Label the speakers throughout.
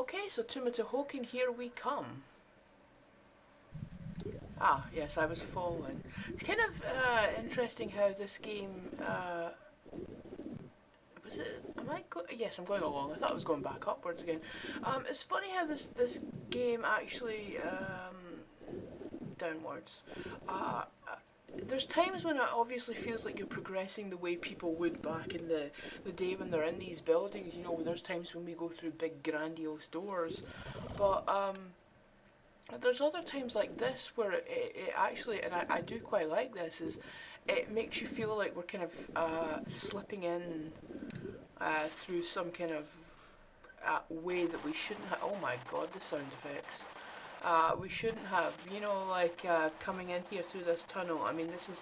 Speaker 1: Okay, so to Tihocan, here we come. Ah, yes, I was falling. It's kind of interesting how this game. Was it? Am I go? Yes, I'm going along. I thought I was going back upwards again. It's funny how this game actually downwards. There's times when it obviously feels like you're progressing the way people would back in the day when they're in these buildings. You know, there's times when we go through big grandiose doors, but there's other times like this where it actually, and I do quite like this, is it makes you feel like we're kind of slipping in through some kind of way that we shouldn't have. Oh my god, the sound effects. We shouldn't have, you know, like coming in here through this tunnel. I mean, this is,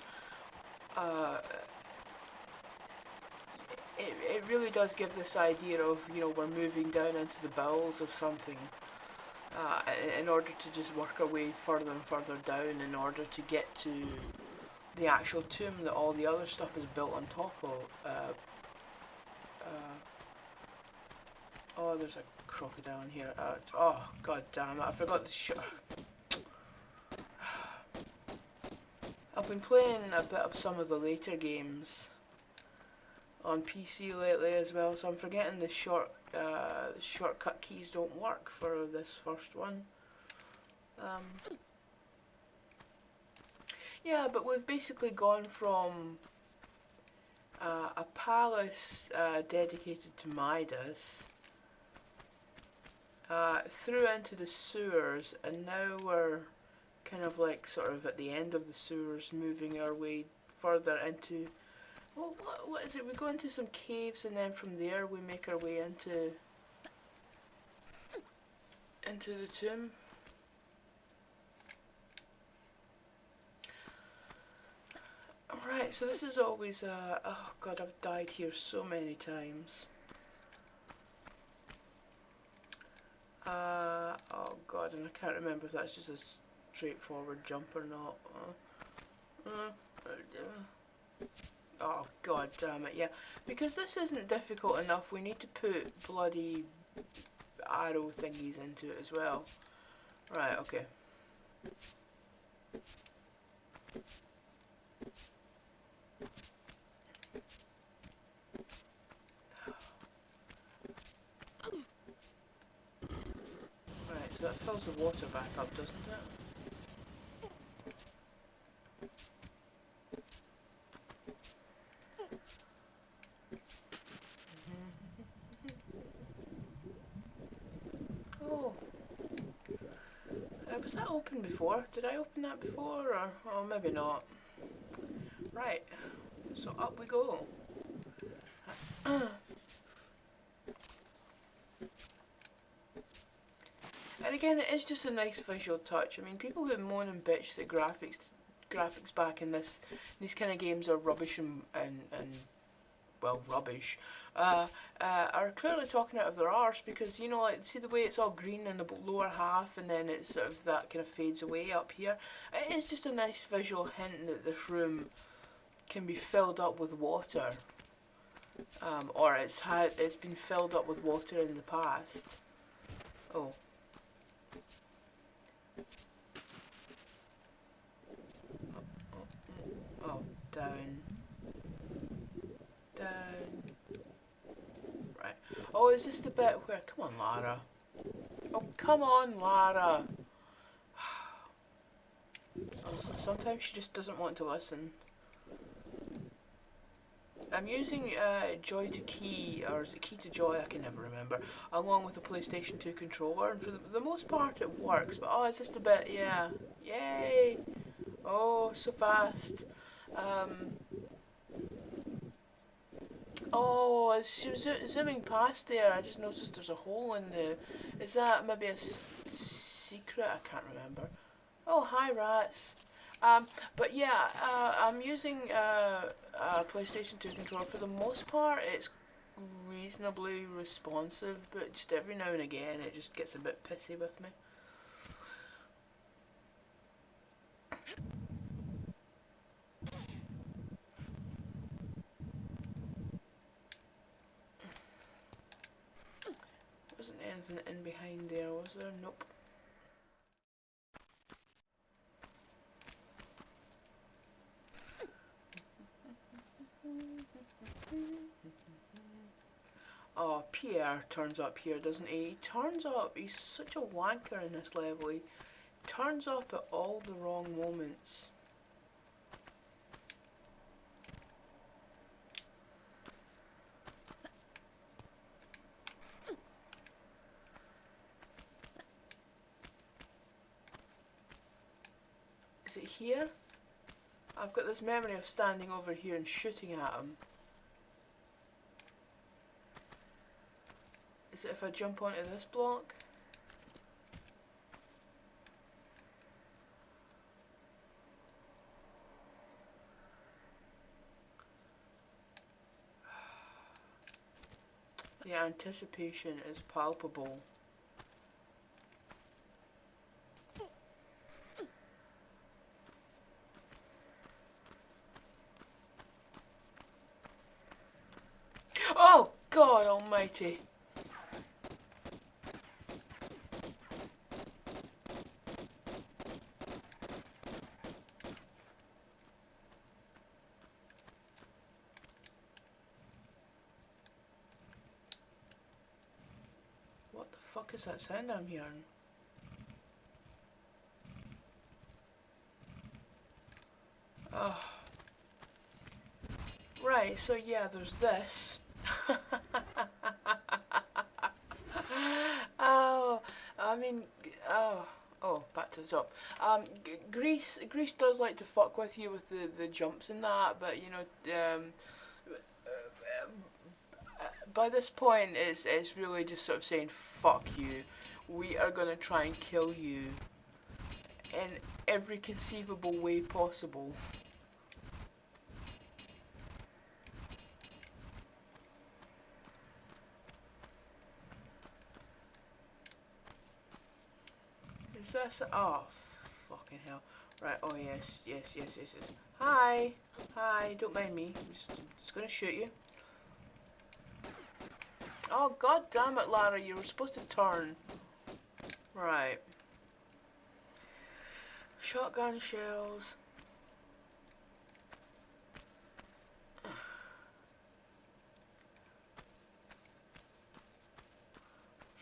Speaker 1: it really does give this idea of, you know, we're moving down into the bowels of something in order to just work our way further and further down in order to get to the actual tomb that all the other stuff is built on top of. Oh, there's a crocodile in here. Oh, god damn it, I forgot the shit. I've been playing a bit of some of the later games on PC lately as well, so I'm forgetting the shortcut keys don't work for this first one. Yeah, but we've basically gone from a palace dedicated to Midas through into the sewers, and now we're kind of like sort of at the end of the sewers, moving our way further into. Well, what is it? We go into some caves, and then from there we make our way into the tomb. Right, so this is always oh god, I've died here so many times. Oh god, and I can't remember if that's just a straightforward jump or not. Oh god damn it, yeah. Because this isn't difficult enough, we need to put bloody arrow thingies into it as well. Right, okay. Right, so that fills the water back up, doesn't it? Oh. Was that open before? Did I open that before? Or oh, maybe not. Right. So up we go. And again, it is just a nice visual touch. I mean, people who moan and bitch that graphics back in these kind of games are rubbish and well, rubbish, are clearly talking out of their arse, because, you know, like, see the way it's all green in the lower half and then it sort of that kind of fades away up here. It is just a nice visual hint that this room can be filled up with water, or it's been filled up with water in the past. Oh. Oh, down. Right. Oh, is this the bit where... Come on, Lara. Oh, come on, Lara. Honestly, sometimes she just doesn't want to listen. I'm using Joy to Key, or is it Key to Joy? I can never remember. Along with the PlayStation 2 controller, and for the most part it works. But oh, is this the bit? Yeah. Yay! Oh, so fast. Oh, as she was zooming past there, I just noticed there's a hole in the... Is that maybe a secret? I can't remember. Oh, hi rats. But yeah, I'm using a PlayStation 2 controller. For the most part, it's reasonably responsive, but just every now and again it just gets a bit pissy with me. Wasn't anything in behind there, was there? Nope. Oh, Pierre turns up here, doesn't he? He turns up, he's such a wanker in this level. He turns up at all the wrong moments. Is it here? I've got this memory of standing over here and shooting at him. Is it if I jump onto this block? The anticipation is palpable. Oh God almighty! What the fuck is that sound I'm hearing? Oh. Right, so yeah, there's this. Oh, I mean, oh, back to the top. Greece does like to fuck with you with the jumps and that, but you know, by this point, it's really just sort of saying, fuck you. We are gonna try and kill you in every conceivable way possible. Is this? Oh, fucking hell. Right, oh yes. Hi! Hi, don't mind me. I'm just gonna shoot you. Oh, god damn it, Lara, you were supposed to turn. Right. Shotgun shells.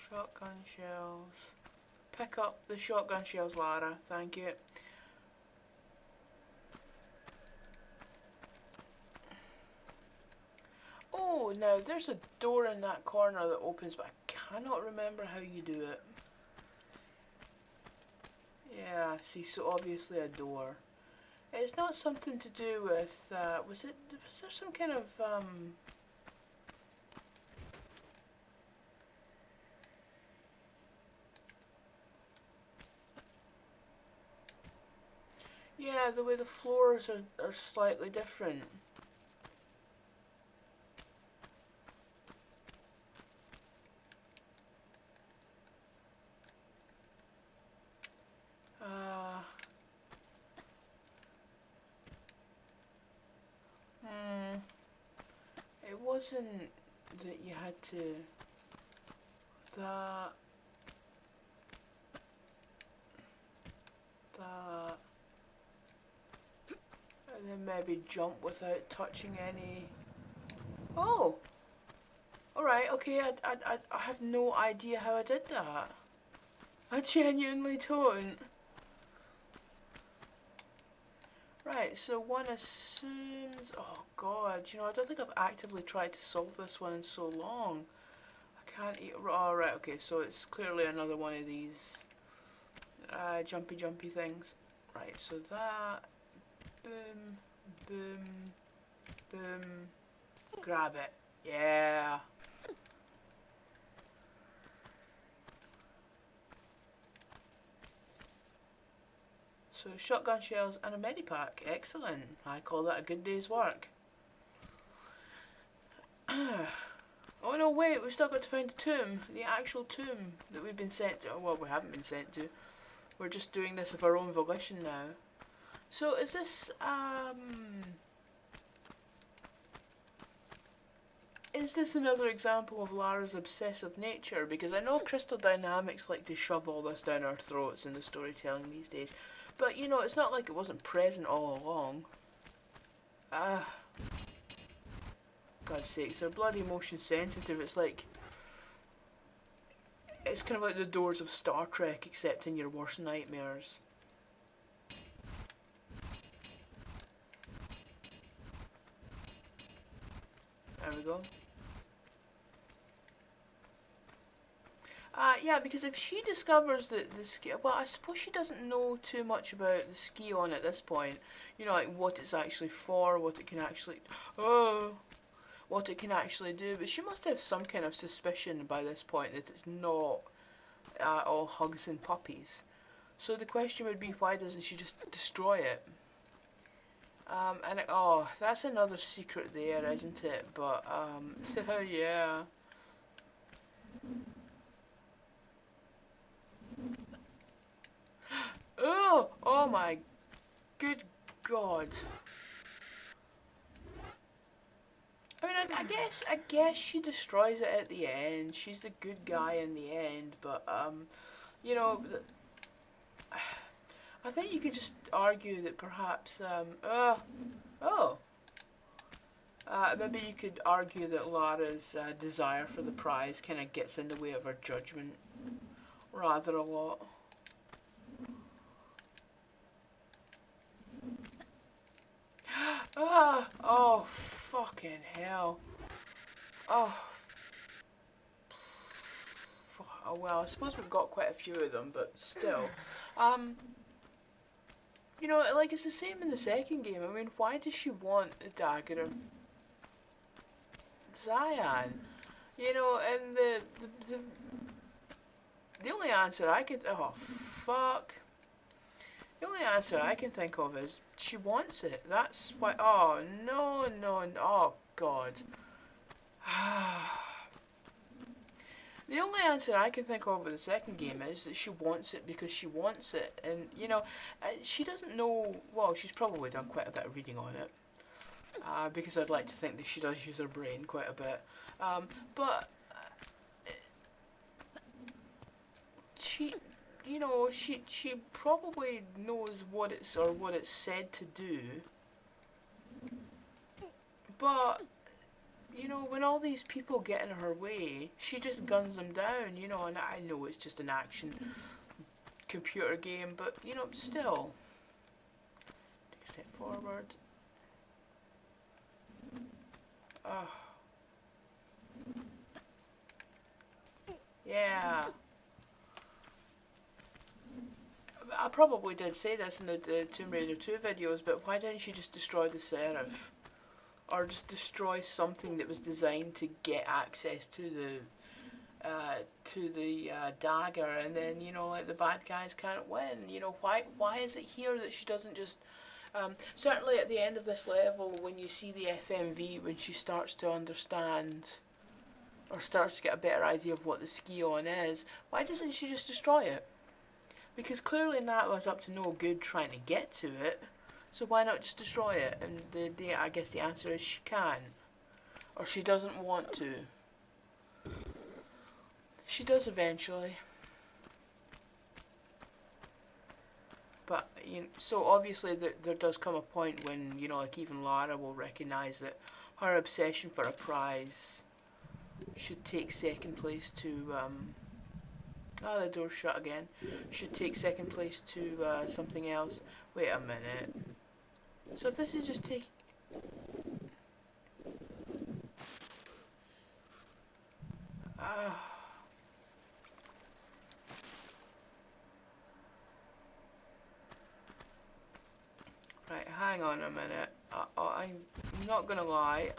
Speaker 1: Shotgun shells. Pick up the shotgun shells, Lara. Thank you. Oh, now there's a door in that corner that opens, but I cannot remember how you do it. Yeah, see, so obviously a door. It's not something to do with, was there some kind of, yeah, the way the floors are slightly different. It wasn't that you had to, that, and then maybe jump without touching any. Oh! Alright, okay, I have no idea how I did that. I genuinely don't. Right, so one assumes... Oh god, you know, I don't think I've actively tried to solve this one in so long. I can't eat... Oh, right, okay, so it's clearly another one of these jumpy things. Right, so that... Boom, boom, boom. Grab it. Yeah. So shotgun shells and a medipack. Excellent. I call that a good day's work. Oh no, wait, we've still got to find the tomb. The actual tomb that we've been sent to. Well, we haven't been sent to. We're just doing this of our own volition now. So is this is this another example of Lara's obsessive nature? Because I know Crystal Dynamics like to shove all this down our throats in the storytelling these days. But, you know, it's not like it wasn't present all along. God's sakes, they're bloody motion sensitive. It's like... It's kind of like the doors of Star Trek, except in your worst nightmares. There we go. Yeah, because if she discovers that the ski... Well, I suppose she doesn't know too much about the ski-on at this point. You know, like what it's actually for, what it can actually... Oh! What it can actually do. But she must have some kind of suspicion by this point that it's not all hugs and puppies. So the question would be, why doesn't she just destroy it? Oh, that's another secret there, isn't it? But, yeah. Oh my good God. I mean, I guess she destroys it at the end. She's the good guy in the end, but, you know, I think you could just argue that perhaps, maybe you could argue that Lara's desire for the prize kind of gets in the way of her judgment rather a lot. Oh, fucking hell. Oh. Oh, well, I suppose we've got quite a few of them, but still. You know, like, it's the same in the second game. I mean, why does she want a dagger of Zion? You know, and the only answer I could... Oh, fuck. The only answer I can think of is she wants it. That's why... Oh, no. Oh, God. The only answer I can think of with the second game is that she wants it because she wants it. And, you know, she doesn't know... Well, she's probably done quite a bit of reading on it. Because I'd like to think that she does use her brain quite a bit. But... she... You know, she probably knows what it's said to do. But, you know, when all these people get in her way, she just guns them down, you know, and I know it's just an action computer game, but, you know, still. Take a step forward. Yeah. I probably did say this in the Tomb Raider 2 videos, but why didn't she just destroy the Seraph? Or just destroy something that was designed to get access to the dagger, and then, you know, like, the bad guys can't win. You know, why is it here that she doesn't just... certainly at the end of this level, when you see the FMV, when she starts to understand, or starts to get a better idea of what the ski-on is, why doesn't she just destroy it? Because clearly Nat was up to no good trying to get to it, so why not just destroy it? And I guess the answer is she can. Or she doesn't want to. She does eventually. But, you know, so obviously there does come a point when, you know, like, even Lara will recognise that her obsession for a prize should take second place to, oh, the door's shut again. Should take second place to something else. Wait a minute. So if this is just taking... Right, hang on a minute. I'm not gonna lie.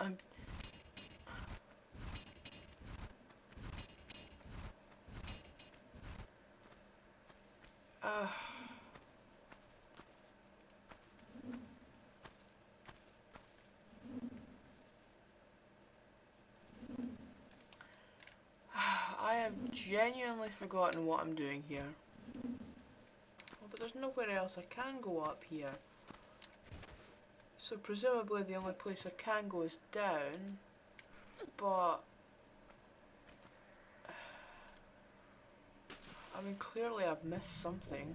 Speaker 1: I have genuinely forgotten what I'm doing here. Oh, but there's nowhere else I can go up here. So presumably the only place I can go is down. But I mean, clearly I've missed something.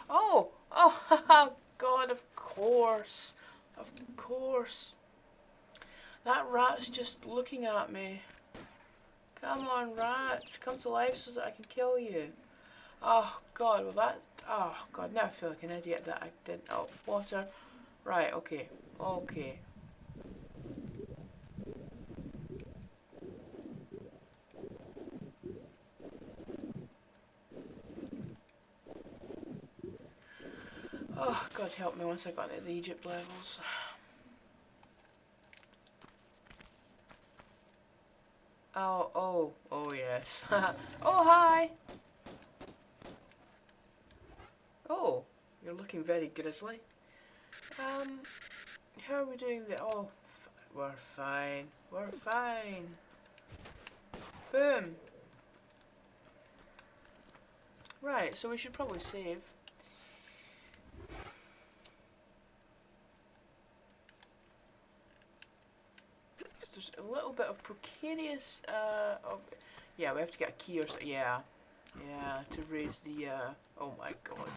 Speaker 1: Oh! Oh, haha! God, of course. Of course. That rat's just looking at me. Come on, rat. Come to life so that I can kill you. Oh, God. Well, that... Oh, God. Now I feel like an idiot that I didn't... Oh, water. Right, okay. Okay. Oh, God help me once I got into the Egypt levels. Oh yes. Oh, hi! Oh, you're looking very grisly. How are we doing the... Oh, we're fine. We're fine. Boom. Right, so we should probably save. There's a little bit of precarious, yeah, we have to get a key or something. Yeah, to raise the, oh my god.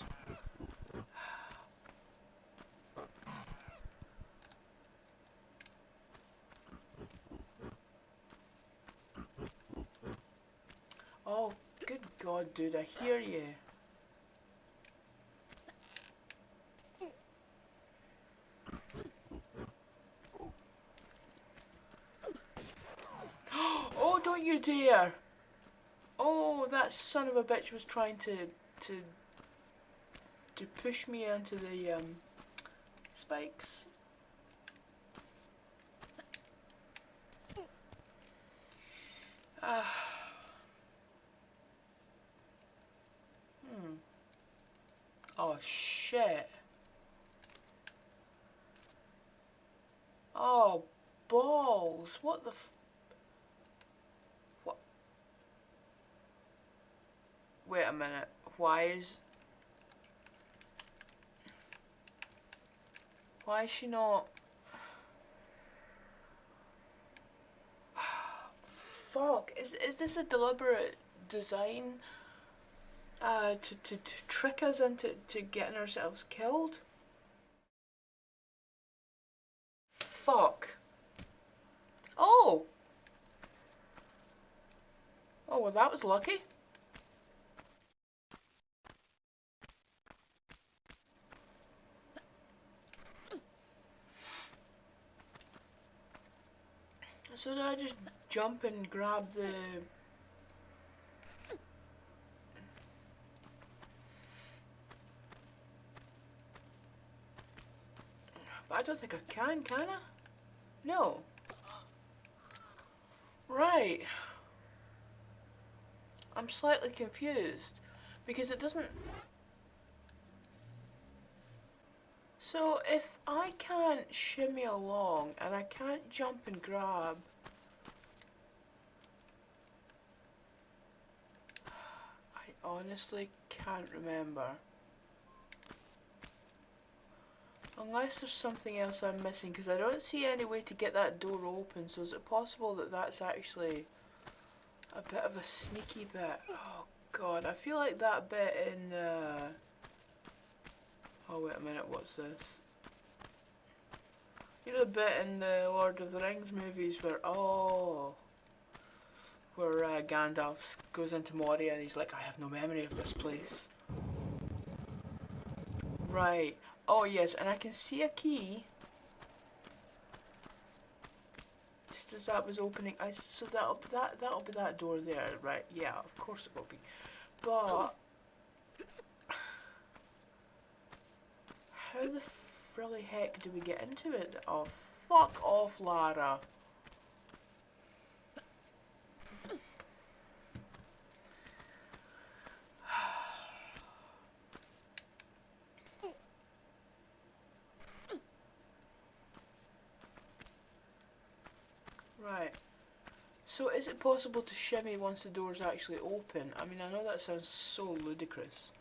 Speaker 1: Oh, good god, dude, I hear you. Oh, don't you dare! Oh, that son of a bitch was trying to push me into the spikes. Oh shit. Oh balls. What the what? Wait a minute. Why is she not? Fuck. Is this a deliberate design to trick us into getting ourselves killed? Fuck. Oh. Oh, well that was lucky. So did I just jump and grab the... But I don't think I can I? No. Right. I'm slightly confused. Because it doesn't... So if I can't shimmy along and I can't jump and grab... I honestly can't remember. Unless there's something else I'm missing, because I don't see any way to get that door open, so is it possible that that's actually a bit of a sneaky bit? Oh god, I feel like that bit in, oh wait a minute, what's this? You know the bit in the Lord of the Rings movies where, where Gandalf goes into Moria and he's like, I have no memory of this place. Right. Oh yes, and I can see a key. Just as that was opening, so that'll be that door there, right? Yeah, of course it will be. But how the frilly heck do we get into it? Oh, fuck off, Lara. Right. So is it possible to shimmy once the door's actually open? I mean, I know that sounds so ludicrous,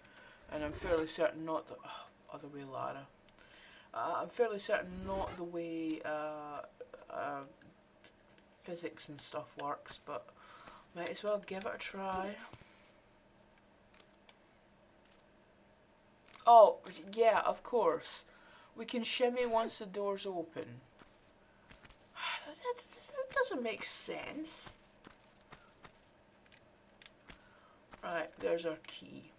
Speaker 1: and I'm fairly certain not the other way, Lara. I'm fairly certain not the way physics and stuff works, but might as well give it a try. Oh, yeah, of course. We can shimmy once the door's open. That doesn't make sense. Right, there's our key.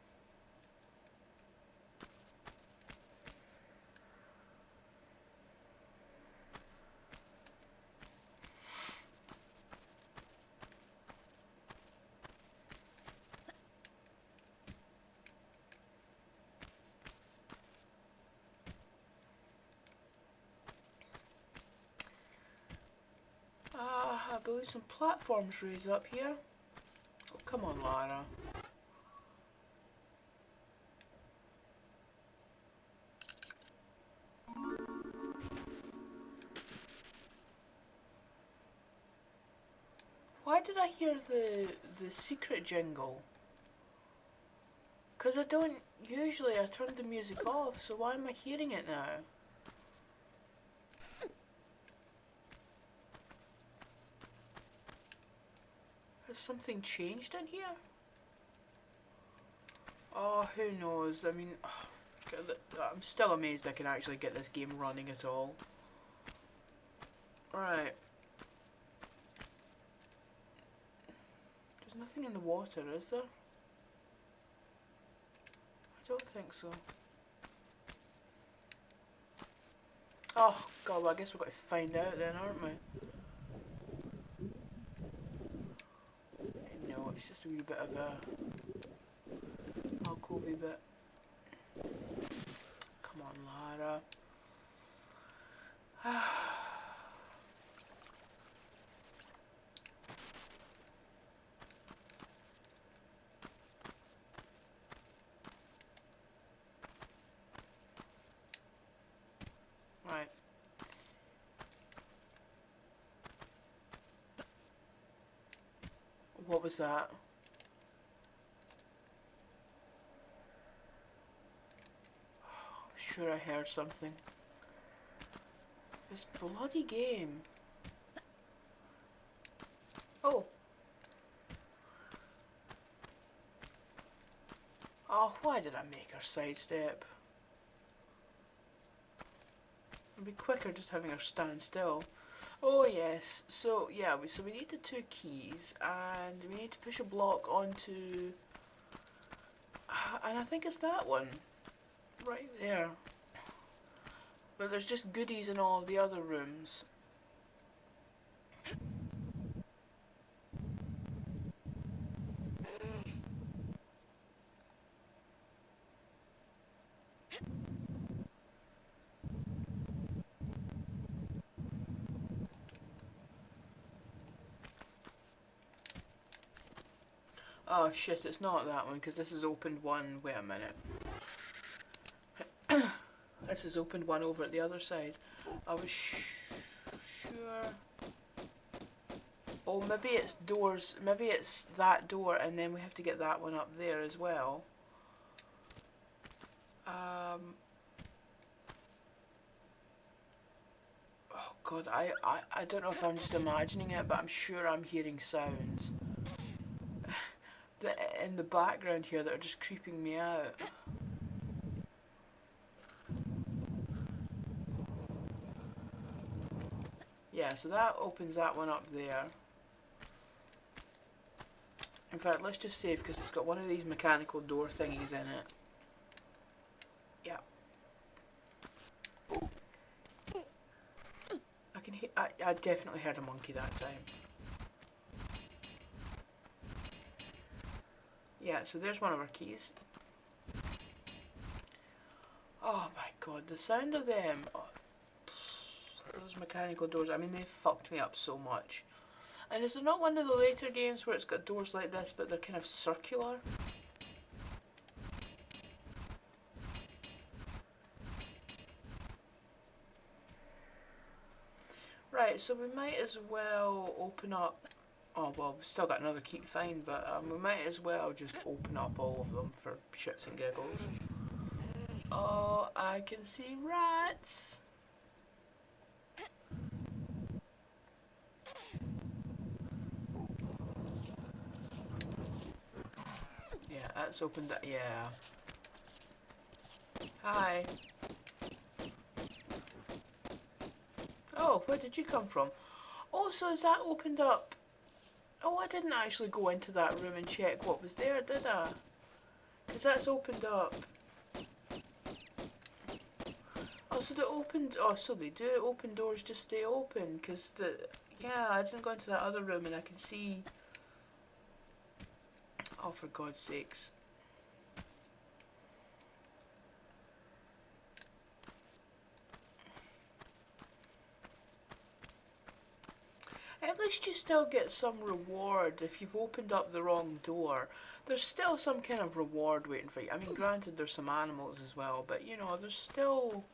Speaker 1: I believe some platforms raise up here. Oh, come on, Lara. Why did I hear the secret jingle? Because I don't usually, I turned the music off, so why am I hearing it now? Has something changed in here? Oh, who knows? I mean, I'm still amazed I can actually get this game running at all. Right. There's nothing in the water, is there? I don't think so. Oh, God, well, I guess we've got to find out then, aren't we? No, it's just a wee bit of a alcovey bit. Come on, Lara. Right. What was that? I'm sure I heard something. This bloody game. Oh. Oh, why did I make her sidestep? It'd be quicker just having her stand still. Oh yes, so yeah, so we need the 2 keys, and we need to push a block onto, and I think it's that one, right there. But there's just goodies in all the other rooms. Oh shit, it's not that one, because this is opened one. Wait a minute. This is opened one over at the other side. I was sure. Oh, maybe it's doors. Maybe it's that door, and then we have to get that one up there as well. Oh God, I don't know if I'm just imagining it, but I'm sure I'm hearing sounds in the background here that are just creeping me out. Yeah, so that opens that one up there. In fact, let's just save because it's got one of these mechanical door thingies in it. Yeah. I can hear. I definitely heard a monkey that time. Yeah, so there's one of our keys. Oh my God, the sound of them. Oh, those mechanical doors. I mean, they fucked me up so much. And is there not one of the later games where it's got doors like this, but they're kind of circular? Right, Right, so we might as well open up. Oh well, we've still got another key to find, but we might as well just open up all of them for shits and giggles. Oh, I can see rats. Yeah, that's opened up. Yeah. Hi. Oh, where did you come from? Oh, so is that opened up? Oh, I didn't actually go into that room and check what was there, did I? Because that's opened up. Oh, so they opened. Oh, so they do. Open doors just stay open. Because the. Yeah, I didn't go into that other room and I can see. Oh, for God's sakes. At least you still get some reward if you've opened up the wrong door. There's still some kind of reward waiting for you. I mean, granted, there's some animals as well, but you know, there's still.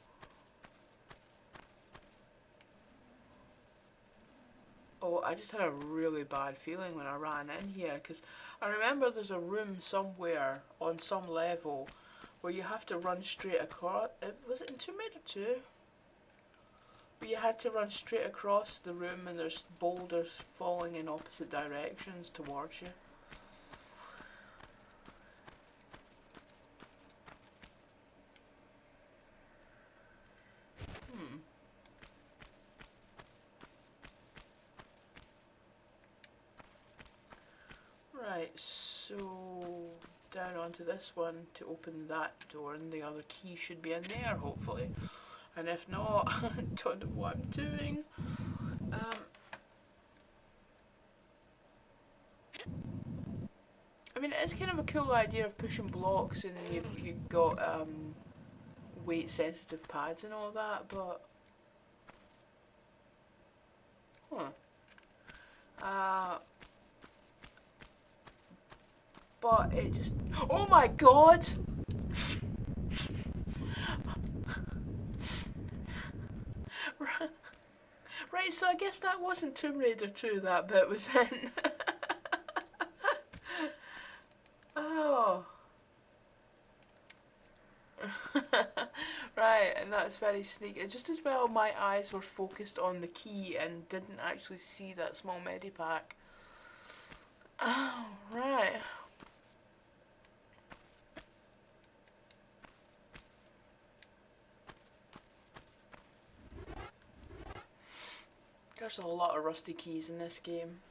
Speaker 1: Oh, I just had a really bad feeling when I ran in here because I remember there's a room somewhere on some level where you have to run straight across. Was it in Tomb Raider 2? Where you had to run straight across the room and there's boulders falling in opposite directions towards you. Right, so down onto this one to open that door, and the other key should be in there, hopefully. And if not, I don't know what I'm doing. I mean, it is kind of a cool idea of pushing blocks, and you've got weight-sensitive pads and all that, but but it just. Oh my God! Right, so I guess that wasn't Tomb Raider 2 that bit was in. Oh. Right, and that's very sneaky. Just as well my eyes were focused on the key and didn't actually see that small medipack. Oh, right. There's a lot of rusty keys in this game.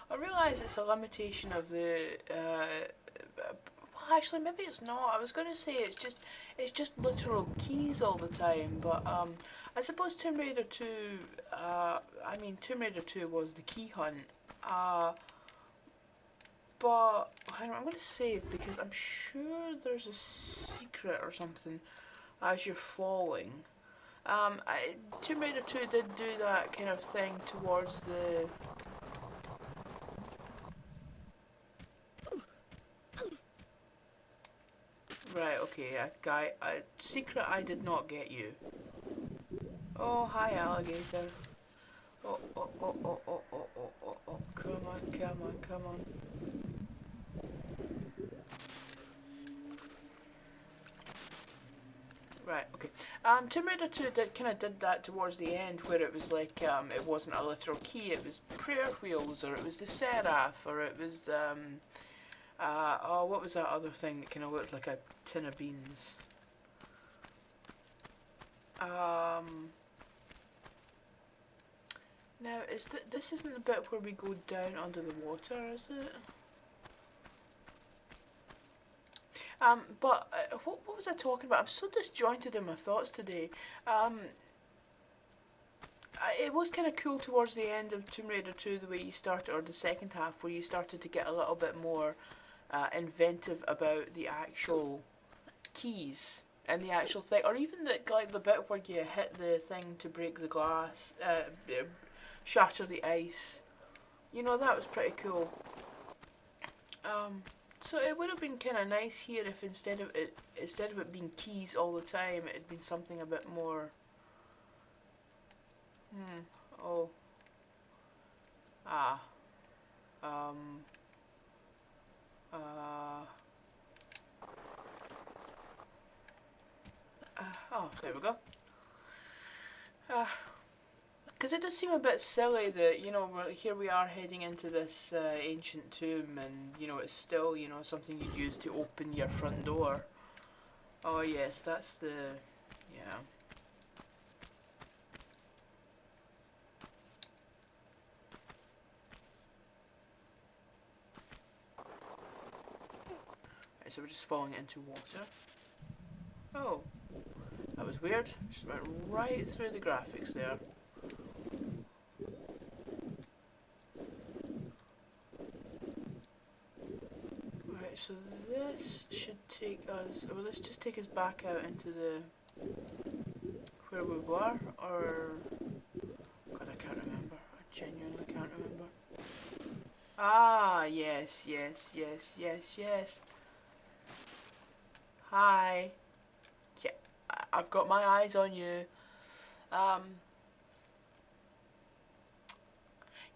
Speaker 1: I realise it's a limitation of the. Well, actually, maybe it's not. I was going to say it's just literal keys all the time, but I suppose Tomb Raider 2. I mean, Tomb Raider 2 was the key hunt. But hang on, I'm going to save because I'm sure there's a secret or something as you're falling. Tomb Raider 2 did do that kind of thing towards the. Right, okay, guy. Secret I did not get you. Oh, hi, alligator. Oh, oh, oh, oh, oh, oh, oh, oh, oh. Come on, come on, come on. Right, okay. Tomb Raider 2 did that towards the end where it was like, it wasn't a literal key, it was prayer wheels, or it was the seraph, or it was, oh, what was that other thing that kind of looked like a tin of beans? Now, this isn't the bit where we go down under the water, is it? But what was I talking about? I'm so disjointed in my thoughts today. It was kind of cool towards the end of Tomb Raider 2, the way you started, or the second half, where you started to get a little bit more inventive about the actual keys and the actual thing, or even the bit where you hit the thing to break the glass, shatter the ice. You know, that was pretty cool. So it would have been kind of nice here if instead of it being keys all the time, it had been something a bit more. Oh. Ah. Oh, there we go. Because it does seem a bit silly that, you know, here we are heading into this ancient tomb, and, you know, it's still, you know, something you'd use to open your front door. Oh yes, that's the, yeah. Right, so we're just falling into water. Oh, that was weird. Just went right through the graphics there. So this should take us, well, let's just take us back out into the, where we were, or, God, I can't remember, I genuinely can't remember. Ah, yes, yes, yes, yes, yes. Hi. Yeah, I've got my eyes on you.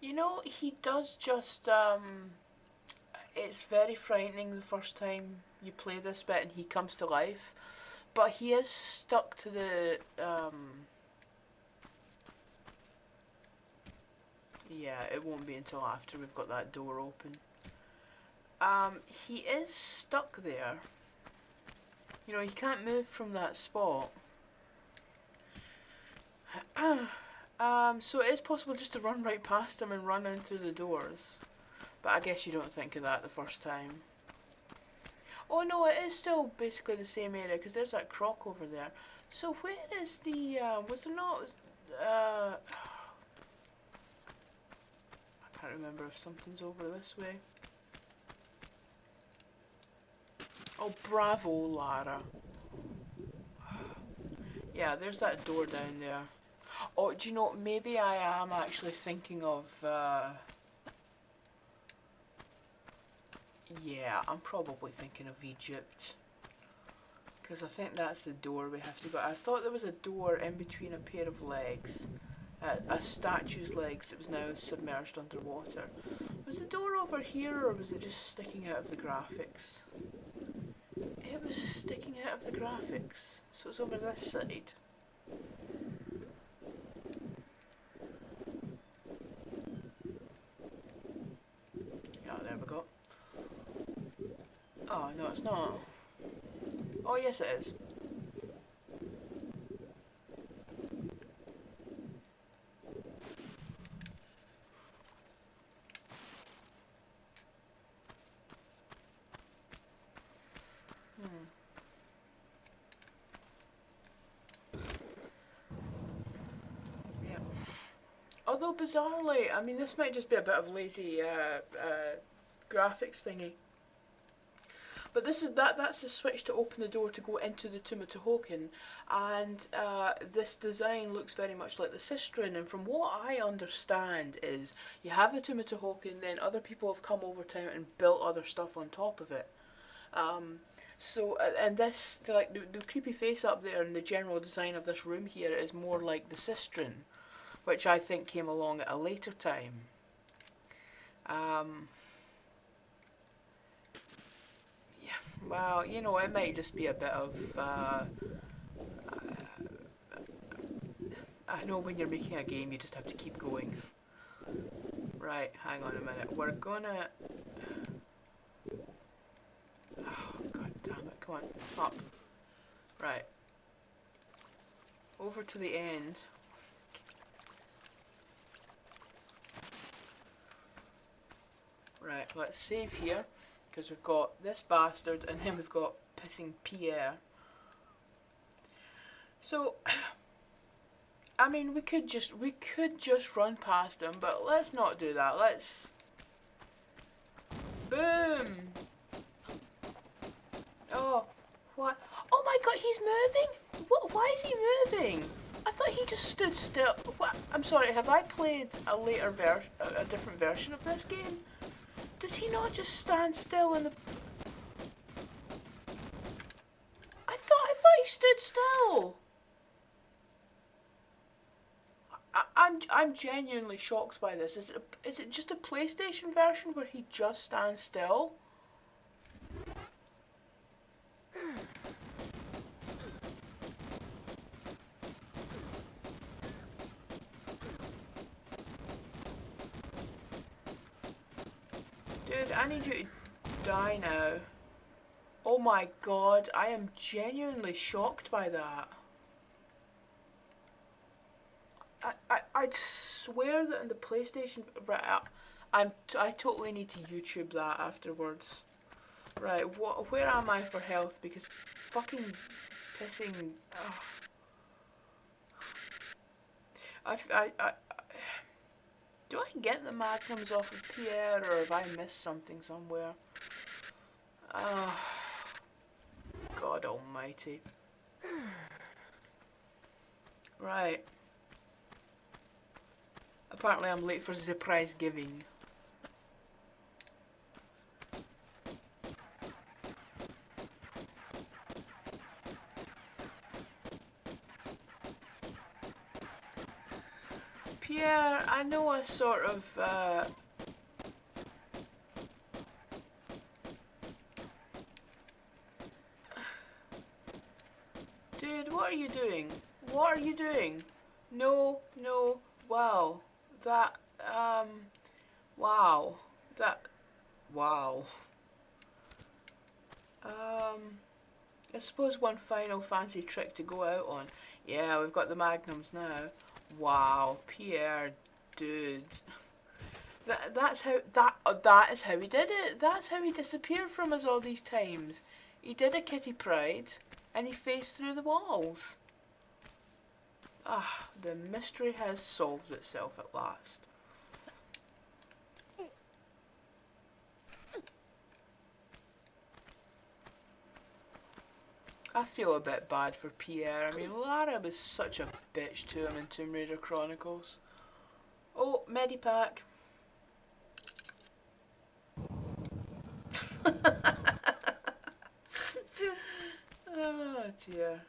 Speaker 1: You know, he does just, it's very frightening the first time you play this bit and he comes to life, but he is stuck to the, yeah, it won't be until after we've got that door open. He is stuck there. You know, he can't move from that spot. So it is possible just to run right past him and run in through the doors. But I guess you don't think of that the first time. Oh no, it is still basically the same area, because there's that croc over there. So where is the, was there not, I can't remember if something's over this way. Oh, bravo, Lara. Yeah, there's that door down there. Oh, do you know, maybe I am actually thinking of, yeah, I'm probably thinking of Egypt. Because I think that's the door we have to go. I thought there was a door in between a pair of legs. A statue's legs that was now submerged underwater. Was the door over here, or was it just sticking out of the graphics? It was sticking out of the graphics. So it's over this side. Yeah, there we go. Oh, no, it's not. Oh, yes, it is. Yeah. Although, bizarrely, I mean, this might just be a bit of lazy graphics thingy. But this is that's the switch to open the door to go into the Tomb of Tihocan, and this design looks very much like the cistern, and from what I understand is you have the Tomb of Tihocan, then other people have come over time and built other stuff on top of it. So and this, like the creepy face up there and the general design of this room here is more like the cistern, which I think came along at a later time. Well, you know, it might just be a bit of, I know when you're making a game you just have to keep going. Right, hang on a minute, we're gonna, oh god damn it, come on, up. Right. Over to the end. Right, let's save here. Because we've got this bastard, and then we've got pissing Pierre. So, I mean, we could just run past him, but let's not do that. Let's, boom. Oh, what? Oh my god, he's moving. What? Why is he moving? I thought he just stood still. What? I'm sorry. Have I played a later a different version of this game? Does he not just stand still in the... I thought he stood still. I'm genuinely shocked by this. Is it just a PlayStation version where he just stands still? Dude, I need you to die now. Oh my god, I am genuinely shocked by that. I'd swear that in the PlayStation... Right, I totally need to YouTube that afterwards. Right, where am I for health? Because fucking pissing... Do I get the magnums off of Pierre, or have I missed something somewhere? God almighty. Right. Apparently I'm late for surprise giving. Pierre, I know a sort of, Dude, what are you doing? What are you doing? No, wow. That, wow. Wow. I suppose one final fancy trick to go out on. Yeah, we've got the magnums now. Wow, Pierre, dude. That is how he did it. That's how he disappeared from us all these times. He did a kitty pride, and he faced through the walls. Ah, the mystery has solved itself at last. I feel a bit bad for Pierre. I mean, Lara was such a bitch to him in Tomb Raider Chronicles. Oh, Medipack. Oh dear.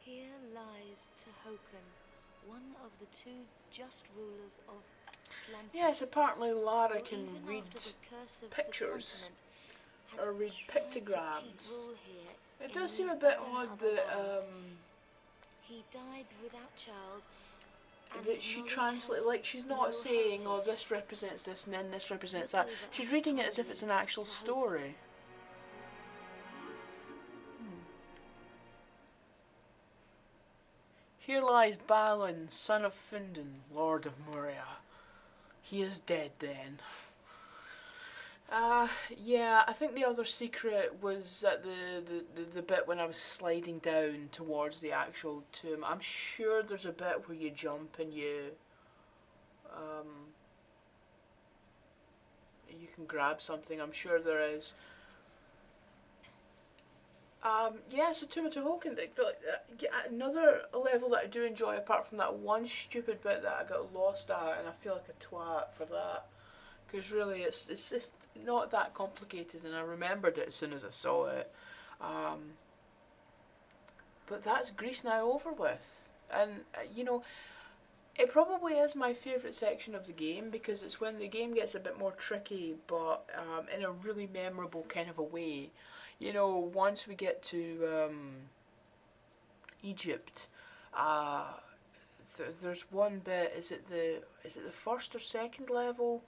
Speaker 2: Here lies Tihocan, one of the two just rulers of Atlantis.
Speaker 1: Yes, apparently Lara can read pictures, or read pictograms. It does seem a bit odd that
Speaker 2: he died without child, and
Speaker 1: that she translates, like, she's not saying, oh, this represents this and then this represents that. She's reading it as if it's an actual story. Here lies Balin, son of Findan, lord of Moria. He is dead then. Yeah, I think the other secret was at the bit when I was sliding down towards the actual tomb. I'm sure there's a bit where you jump and you can grab something. I'm sure there is. Yeah, so Tomb of Tihocan, yeah, another level that I do enjoy, apart from that one stupid bit that I got lost at, and I feel like a twat for that. Because really, it's just not that complicated, and I remembered it as soon as I saw it. But that's Greece now over with. And, you know, it probably is my favourite section of the game, because it's when the game gets a bit more tricky, but in a really memorable kind of a way. You know, once we get to Egypt, there's one bit. Is it the first or second level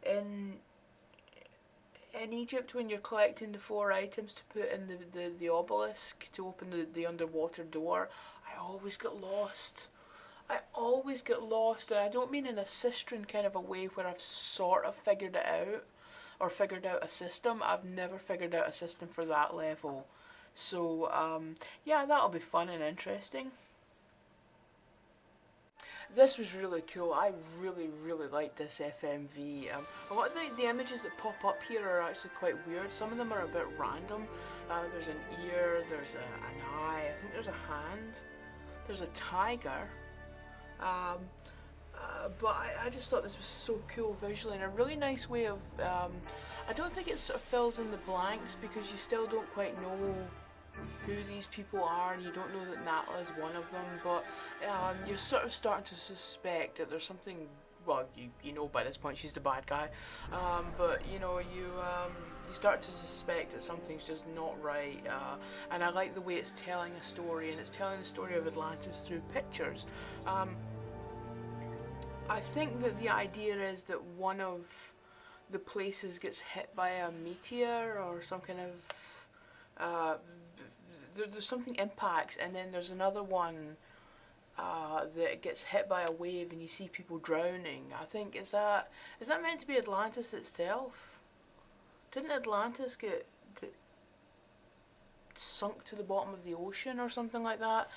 Speaker 1: in Egypt when you're collecting the 4 items to put in the obelisk to open the underwater door? I always get lost. I always get lost, and I don't mean in a sistren kind of a way where I've sort of figured it out or figured out a system. I've never figured out a system for that level. So, yeah, that'll be fun and interesting. This was really cool. I really, really like this FMV. A lot of the images that pop up here are actually quite weird. Some of them are a bit random. There's an ear, there's an eye, I think there's a hand, there's a tiger. Um, but I just thought this was so cool visually and a really nice way of, I don't think it sort of fills in the blanks because you still don't quite know who these people are, and you don't know that Natla is one of them, but you're sort of starting to suspect that there's something, well, you know by this point she's the bad guy, but you know, you start to suspect that something's just not right, and I like the way it's telling a story, and it's telling the story of Atlantis through pictures. I think that the idea is that one of the places gets hit by a meteor or some kind of there's something impacts, and then there's another one that gets hit by a wave and you see people drowning. I think is that meant to be Atlantis itself? Didn't Atlantis get sunk to the bottom of the ocean or something like that?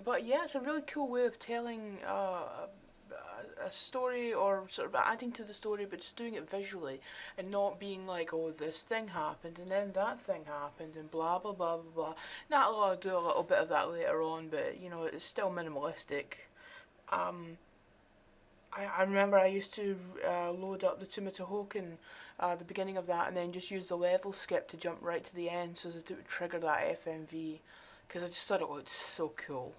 Speaker 1: But yeah, it's a really cool way of telling a story, or sort of adding to the story, but just doing it visually and not being like, oh, this thing happened and then that thing happened and blah blah blah blah blah. Now I'll do a little bit of that later on, but you know, it's still minimalistic. I remember I used to load up the Tomb of Tihocan, the beginning of that, and then just use the level skip to jump right to the end so that it would trigger that FMV, because I just thought it looked so cool.